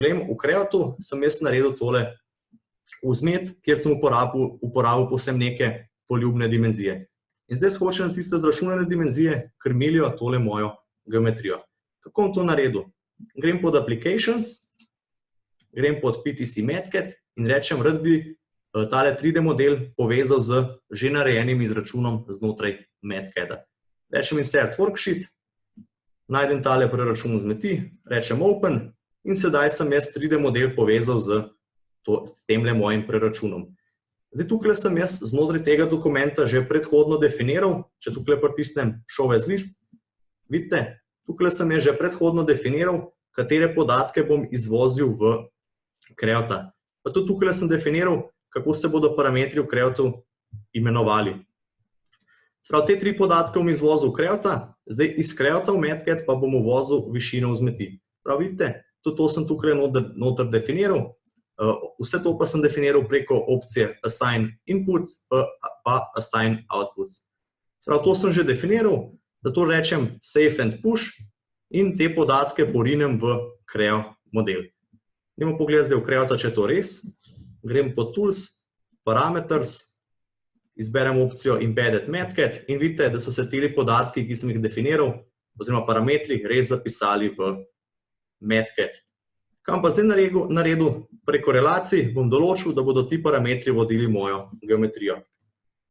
V Creatu sem jaz naredil tole vzmet, kjer sem uporabil povsem neke poljubne dimenzije. In zdaj hočem na tiste zračunane dimenzije, ker melijo tole mojo geometrijo. Kako bom to naredil? Grem pod Applications, grem pod PTC Matcat in rečem, rad bi tale 3D model povezal z že narejenim izračunom znotraj Matcata. Rečem Insert Worksheet, najdem tale preračun vzmeti, rečem Open in sedaj sem jaz 3D model povezal z temle mojim preračunom. Zdaj, tukaj sem jaz znotraj tega dokumenta že predhodno definiral, če tukaj pritisnem Show as List, vidite, tukaj sem jaz že predhodno definiral, katere podatke bom izvozil v Creata. Pa tudi tukaj sem definiral, kako se bodo parametri v Creatu imenovali. Sprav, te 3 podatke bom izvozil v Creata, zdaj iz Creata v Matcat pa bom uvozil višino vzmeti. Prav, vidite, tudi to sem tukaj noter definiral. Vse to pa sem definiral preko opcije Assign Inputs pa Assign Outputs. Sprav, to sem že definiral, zato rečem Save and Push in te podatke porinem v Creo model. Idemo pogledati zdaj v Creata, če je to res. Grem pod Tools, Parameters, izberem opcijo Embedded Matcat in vidite, da so se tili podatki, ki sem jih definiral, oziroma parametri, res zapisali v Matcat. Kaj bom pa zdaj naredil? Pri korelaciji bom določil, da bodo ti parametri vodili mojo geometrijo.